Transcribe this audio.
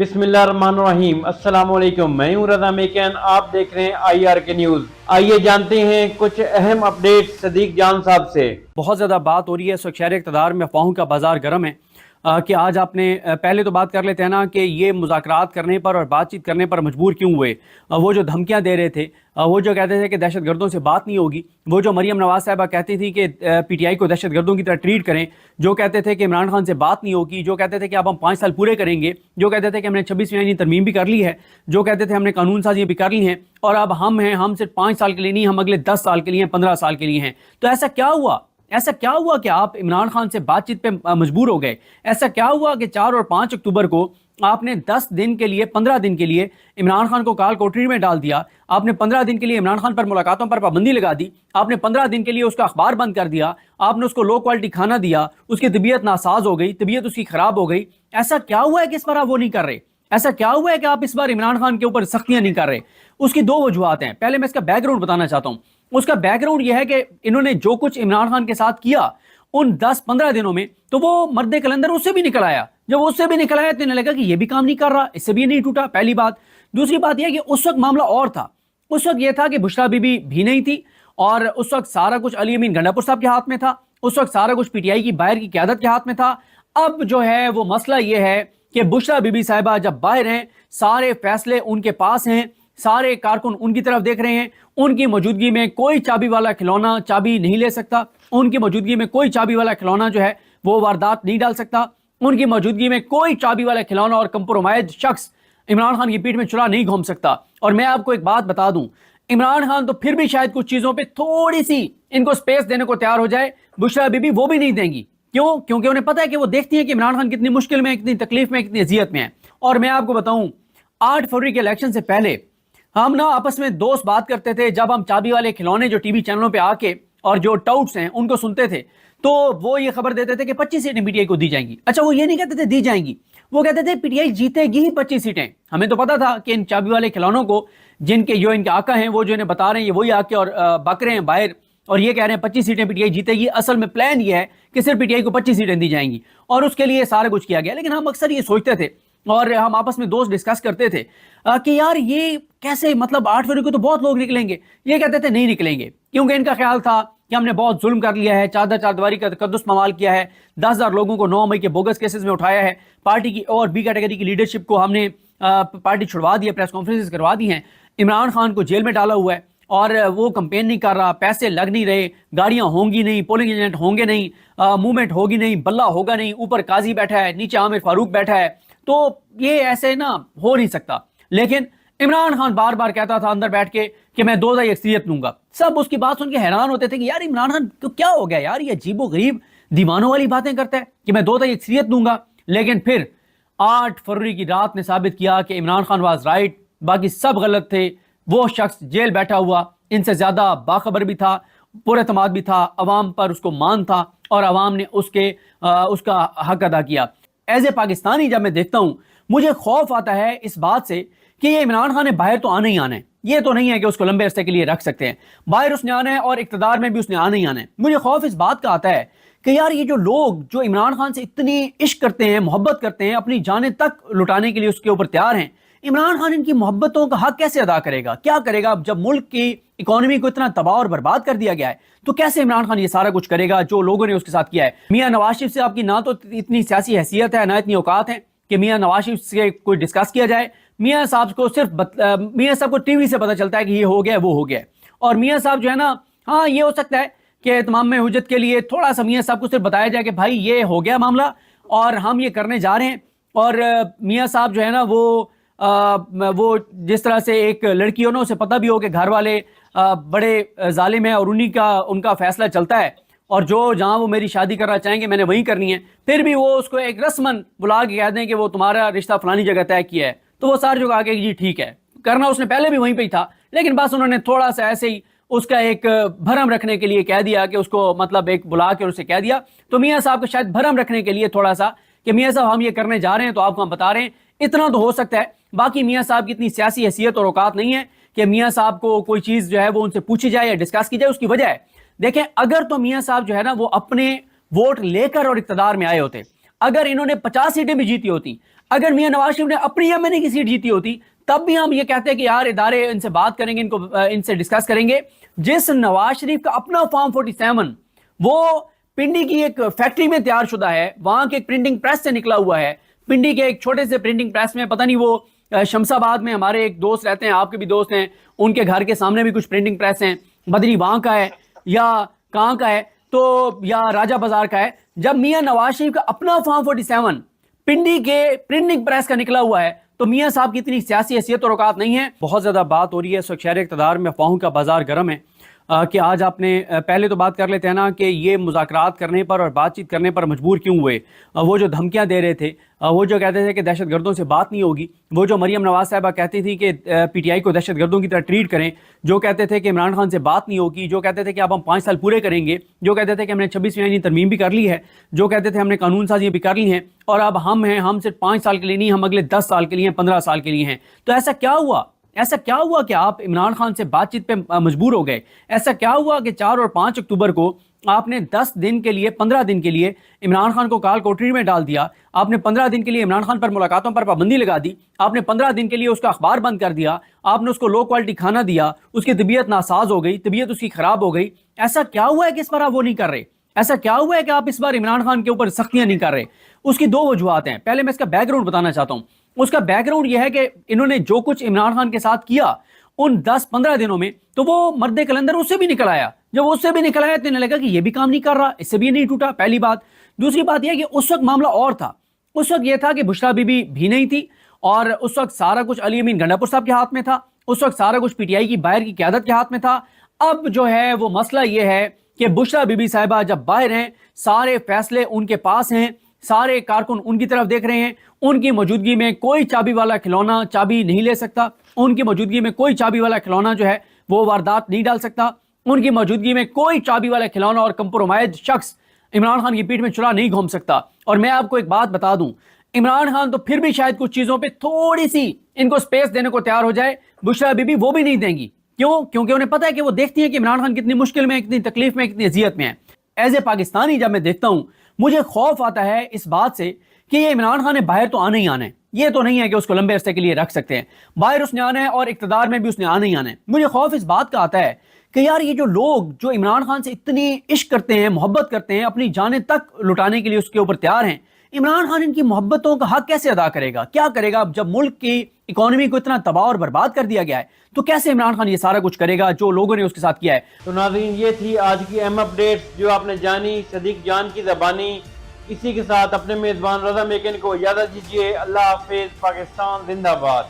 बिस्मिल्लाहिर्रहमानिर्रहीम। अस्सलाम वालेकुम। मैं हूं रज़ा मेकन, आप देख रहे हैं IRK न्यूज़। आइए जानते हैं कुछ अहम अपडेट सदीक जान साहब से। बहुत ज़्यादा बात हो रही है इस वक्त शहर इक़्तिदार में, अफवाहों का बाजार गर्म है कि आज आपने पहले तो बात कर लेते हैं ना कि ये मुज़ाकरात करने पर और बातचीत करने पर मजबूर क्यों हुए। वो जो धमकियां दे रहे थे, वो जो कहते थे कि दहशत गर्दों से बात नहीं होगी, वो जो मरियम नवाज साहिबा कहती थी कि PTI को दहशत गर्दों की तरह ट्रीट करें, जो कहते थे कि इमरान खान से बात नहीं होगी, जो कहते थे कि अब हम 5 साल पूरे करेंगे, जो कहते थे कि हमने 26वीं आईनी तरमीम भी कर ली है, जो कहते थे हमने कानून साजी भी कर ली है और अब हम सिर्फ 5 साल के लिए नहीं, हम अगले 10 साल के लिए, 15 साल के लिए हैं। तो ऐसा क्या हुआ? ऐसा क्या हुआ कि आप इमरान खान से बातचीत पे मजबूर हो गए? ऐसा क्या हुआ कि 4 और 5 अक्टूबर को आपने 10 दिन के लिए, 15 दिन के लिए इमरान खान को काल कोठरी में डाल दिया? आपने 15 दिन के लिए इमरान खान पर मुलाकातों पर पाबंदी लगा दी, आपने 15 दिन के लिए उसका अखबार बंद कर दिया, आपने उसको लो क्वालिटी खाना दिया, उसकी तबीयत नासाज हो गई, तबीयत उसकी खराब हो गई। ऐसा क्या हुआ है कि इस बार आप वो नहीं कर रहे? ऐसा क्या हुआ है कि आप इस बार इमरान खान के ऊपर सख्तियां नहीं कर रहे? उसकी 2 वजूहत हैं। पहले मैं इसका बैकग्राउंड बताना चाहता हूं। उसका बैकग्राउंड यह है कि इन्होंने जो कुछ इमरान खान के साथ किया उन 10-15 दिनों में, तो वो मर्दे कलंदर उससे भी निकल आया। जब उससे भी निकल आया तो इन्हें लगा कि ये भी काम नहीं कर रहा, इससे भी नहीं टूटा, पहली बात। दूसरी बात यह कि उस वक्त मामला और था। उस वक्त यह था कि बुशरा बीबी भी नहीं थी और उस वक्त सारा कुछ अली अमीन गंडापुर साहब के हाथ में था, उस वक्त सारा कुछ PTI की बाहर की क़यादत के हाथ में था। अब जो है वो मसला यह है कि बुशरा बीबी साहिबा जब बाहर हैं, सारे फैसले उनके पास हैं, सारे कारकुन उनकी तरफ देख रहे हैं। उनकी मौजूदगी में कोई चाबी वाला खिलौना चाबी नहीं ले सकता, उनकी मौजूदगी में कोई चाबी वाला खिलौना जो है वो वारदात नहीं डाल सकता, उनकी मौजूदगी में कोई चाबी वाला खिलौना और कंप्रोमाइज शख्स इमरान खान की पीठ में चुरा नहीं घूम सकता। और मैं आपको एक बात बता दूं, इमरान खान तो फिर भी शायद कुछ चीजों पे थोड़ी सी इनको स्पेस देने को तैयार हो जाए, बुशरा बीबी वो भी नहीं देंगी। क्यों? क्योंकि उन्हें पता है कि वो देखती है कि इमरान खान कितनी मुश्किल में, कितनी तकलीफ में, कितनी अजियत में है। और मैं आपको बताऊं, 8 फरवरी के इलेक्शन से पहले हम ना आपस में दोस्त बात करते थे, जब हम चाबी वाले खिलौने जो टीवी चैनलों पे आके और जो टाउट्स हैं उनको सुनते थे, तो वो ये खबर देते थे कि 25 सीटें PTI को दी जाएंगी। अच्छा, वो ये नहीं कहते थे दी जाएंगी, वो कहते थे PTI जीतेगी ही 25 सीटें। हमें तो पता था कि इन चाबी वाले खिलौनों को, जिनके जो इनके आका हैं, वो जो इन्हें बता रहे हैं, ये वही आके और बक रहे हैं बाहर और ये कह रहे हैं 25 सीटें PTI जीतेगी। असल में प्लान ये है कि सिर्फ PTI को 25 सीटें दी जाएंगी और उसके लिए सारा कुछ किया गया। लेकिन हम अक्सर ये सोचते थे और हम आपस में दोस्त डिस्कस करते थे कि यार ये कैसे, मतलब 8 फरवरी को तो बहुत लोग निकलेंगे। ये कहते थे नहीं निकलेंगे, क्योंकि इनका ख्याल था कि हमने बहुत जुल्म कर लिया है, चादर का तकद्दुस मवाल किया है, 10,000 लोगों को 9 मई के बोगस केसेस में उठाया है, पार्टी की और B कैटेगरी की लीडरशिप को हमने पार्टी छुड़वा दी है, प्रेस कॉन्फ्रेंस करवा दी हैं, इमरान खान को जेल में डाला हुआ है और वो कैंपेन नहीं कर रहा, पैसे लग नहीं रहे, गाड़ियां होंगी नहीं, पोलिंग एजेंट होंगे नहीं, मूवमेंट होगी नहीं, बल्ला होगा नहीं, ऊपर काजी बैठा है, नीचे आमिर फारूक बैठा है, तो ये ऐसे ना हो नहीं सकता। लेकिन इमरान खान बार बार कहता था अंदर बैठ के कि मैं 2 अक्सरियत लूंगा। सब उसकी बात सुन के हैरान होते थे कि यार इमरान खान तो क्या हो गया यार, ये अजीबो गरीब दीवानों वाली बातें करता है कि मैं 2 अक्सरियत लूंगा। लेकिन फिर 8 फरवरी की रात ने साबित किया कि इमरान खान वाज राइट, बाकी सब गलत थे। वो शख्स जेल बैठा हुआ इनसे ज्यादा बाखबर भी था, पुरएतमाद भी था, अवाम पर उसको मान था और अवाम ने उसका हक अदा किया। एज ए पाकिस्तानी जब मैं देखता हूं, मुझे खौफ आता है इस बात से कि ये इमरान खान ने बाहर तो आना ही आना है। ये तो नहीं है कि उसको लंबे अरसे के लिए रख सकते हैं, बाहर उसने आना है और इक्तदार में भी उसने आना ही आना है। मुझे खौफ इस बात का आता है कि यार ये जो लोग जो इमरान खान से इतनी इश्क करते हैं, मोहब्बत करते हैं, अपनी जानें तक लुटाने के लिए उसके ऊपर तैयार हैं, इमरान खान इनकी मोहब्बतों का हक कैसे अदा करेगा? क्या करेगा? जब मुल्क की इकोनॉमी को इतना तबाह और बर्बाद कर दिया गया है, तो कैसे इमरान खान ये सारा कुछ करेगा जो लोगों ने उसके साथ किया है? मियां नवाज शरीफ से आपकी ना तो इतनी सियासी हैसियत है, ना इतनी औकात है कि मियां नवाज शरीफ से कोई डिस्कस किया जाए। मियां साहब को टीवी से पता चलता है कि ये हो गया, वो हो गया। और मियां साहब जो है ना, हाँ ये हो सकता है कि तमाम में हुज्जत के लिए थोड़ा सा मियां साहब को सिर्फ बताया जाए कि भाई ये हो गया मामला और हम ये करने जा रहे हैं। और मियां साहब जो है ना वो जिस तरह से एक लड़की हो ना, उसे पता भी हो कि घर वाले बड़े जालिम है और उनका फैसला चलता है और जो जहां वो मेरी शादी करना चाहेंगे मैंने वहीं करनी है, फिर भी वो उसको एक रस्मन बुला के कह दें कि वो तुम्हारा रिश्ता फलानी जगह तय किया है, तो वो सारी जगह आके जी ठीक है, करना उसने पहले भी वहीं पे ही था, लेकिन बस उन्होंने थोड़ा सा ऐसे ही उसका एक भरम रखने के लिए कह दिया कि उसको मतलब एक बुला के उसे कह दिया। तो मियाँ साहब को शायद भरम रखने के लिए थोड़ा सा कि मियाँ साहब हम ये करने जा रहे हैं तो आपको हम बता रहे हैं, इतना तो हो सकता है। बाकी मियाँ साहब की इतनी सियासी हैसियत और औकात नहीं है कि मियाँ साहब को कोई चीज़ जो है वो उनसे पूछी जाए या डिस्कस की जाए। उसकी वजह है, देखें, अगर तो मियाँ साहब जो है ना वो अपने वोट लेकर और इक्तदार में आए होते, अगर इन्होंने 50 सीटें भी जीती होती, اگر میاں نواز شریف نے اپنی ایم این اے کی سیٹ جیتی ہوتی تب بھی ہم یہ کہتے ہیں کہ یار ادارے ان سے بات کریں گے، ان سے ڈسکس کریں گے. جس نواز شریف کا اپنا فارم 47 وہ پنڈی کی ایک فیکٹری میں تیار شدہ ہے، وہاں کے ایک پرنٹنگ پریس سے نکلا ہوا ہے. پنڈی کے ایک چھوٹے سے پرنٹنگ پریس میں، پتہ نہیں وہ شمس آباد میں ہمارے ایک دوست رہتے ہیں، آپ کے بھی دوست ہیں، ان کے گھر کے سامنے بھی کچھ پرنٹنگ پریس ہیں، بدری وہاں کا ہے یا کہاں کا ہے تو یا راجہ بازار کا ہے. جب میاں نواز شریف کا اپنا فارم 47 پنڈی کے پرنٹنگ پریس کا نکلا ہوا ہے تو میاں صاحب کی اتنی سیاسی حیثیت اور اوقات نہیں ہے. بہت زیادہ بات ہو رہی ہے اس وقت شہر اقتدار میں، افواہوں کا بازار گرم ہے کہ آج آپ نے پہلے تو بات کر لیتے ہیں نا کہ یہ مذاکرات کرنے پر اور بات چیت کرنے پر مجبور کیوں ہوئے. وہ جو دھمکیاں دے رہے تھے، وہ جو کہتے تھے کہ دہشت گردوں سے بات نہیں ہوگی، وہ جو مریم نواز صاحبہ کہتی تھی کہ پی ٹی آئی کو دہشت گردوں کی طرح ٹریٹ کریں، جو کہتے تھے کہ عمران خان سے بات نہیں ہوگی، جو کہتے تھے کہ اب ہم 5 سال پورے کریں گے، جو کہتے تھے کہ ہم نے 26ویں آئینی ترمیم بھی کر لی ہے، جو کہتے تھے ہم نے قانون سازیاں بھی کر لی ہیں اور اب ہم صرف 5 سال کے لیے نہیں، ہم اگلے 10 سال کے لیے ہیں، 15 سال کے لیے ہیں. تو ایسا کیا ہوا؟ ایسا کیا ہوا کہ آپ عمران خان سے بات چیت پہ مجبور ہو گئے؟ ایسا کیا ہوا کہ 4 اور 5 اکتوبر کو آپ نے 10 دن کے لیے 15 دن کے لیے عمران خان کو کال کوٹری میں ڈال دیا؟ آپ نے 15 دن کے لیے عمران خان پر ملاقاتوں پر پابندی لگا دی، آپ نے 15 دن کے لیے اس کا اخبار بند کر دیا، آپ نے اس کو لو کوالٹی کھانا دیا، اس کی طبیعت ناساز ہو گئی، طبیعت اس کی خراب ہو گئی. ایسا کیا ہوا ہے کہ اس بار آپ وہ نہیں کر رہے؟ ایسا کیا ہوا ہے کہ آپ اس بار عمران خان کے اوپر سختیاں نہیں کر رہے؟ اس کی 2 وجوہات ہیں. پہلے میں اس کا بیک گراؤنڈ بتانا چاہتا ہوں. اس کا بیک گراؤنڈ یہ ہے کہ انہوں نے جو کچھ عمران خان کے ساتھ کیا ان 10-15 دنوں میں، تو وہ مرد کلندر اس سے بھی نکل آیا. جب اس سے بھی نکل آیا تو انہیں لگا کہ یہ بھی کام نہیں کر رہا، اس سے بھی نہیں ٹوٹا، پہلی بات. دوسری بات یہ کہ اس وقت معاملہ اور تھا. اس وقت یہ تھا کہ بشرا بی بی بھی نہیں تھی اور اس وقت سارا کچھ علی امین گنڈا پور صاحب کے ہاتھ میں تھا، اس وقت سارا کچھ پی ٹی آئی کی باہر کی قیادت کے ہاتھ میں تھا. اب جو ہے وہ مسئلہ یہ ہے کہ بشرا بی بی صاحبہ جب باہر ہیں، سارے فیصلے ان کے پاس ہیں، سارے کارکن ان کی طرف دیکھ رہے ہیں. ان کی موجودگی میں کوئی چابی والا کھلونا چابی نہیں لے سکتا، ان کی موجودگی میں کوئی چابی والا کھلونا جو ہے وہ واردات نہیں ڈال سکتا، ان کی موجودگی میں کوئی چابی والا کھلونا اور کمپرومائز شخص عمران خان کی پیٹھ میں چلا نہیں گھوم سکتا. اور میں آپ کو ایک بات بتا دوں، عمران خان تو پھر بھی شاید کچھ چیزوں پہ تھوڑی سی ان کو سپیس دینے کو تیار ہو جائے، بشرا بی بی وہ بھی نہیں دیں گی. کیوں؟ کیونکہ انہیں پتہ ہے کہ وہ دیکھتی ہیں کہ عمران خان کتنی مشکل میں، کتنی تکلیف میں، کتنی اذیت میں ہے. ایز اے پاکستانی جب میں دیکھتا ہوں مجھے خوف آتا ہے اس بات سے کہ یہ عمران خان نے باہر تو آنا ہی آنا ہے. یہ تو نہیں ہے کہ اس کو لمبے عرصے کے لیے رکھ سکتے ہیں، باہر اس نے آنا ہے اور اقتدار میں بھی اس نے آنا ہی آنا ہے. مجھے خوف اس بات کا آتا ہے کہ یار یہ جو لوگ جو عمران خان سے اتنی عشق کرتے ہیں، محبت کرتے ہیں، اپنی جانیں تک لٹانے کے لیے اس کے اوپر تیار ہیں، عمران خان ان کی محبتوں کا حق کیسے ادا کرے گا؟ کیا کرے گا جب ملک کی اکانومی کو اتنا تباہ اور برباد کر دیا گیا ہے؟ تو کیسے عمران خان یہ سارا کچھ کرے گا جو لوگوں نے اس کے ساتھ کیا ہے؟ تو ناظرین، یہ تھی آج کی اہم اپڈیٹ جو آپ نے جانی صدیق جان کی زبانی. اسی کے ساتھ اپنے میزبان رضا میکن کو اجازت دیجیے. اللہ حافظ. پاکستان زندہ باد.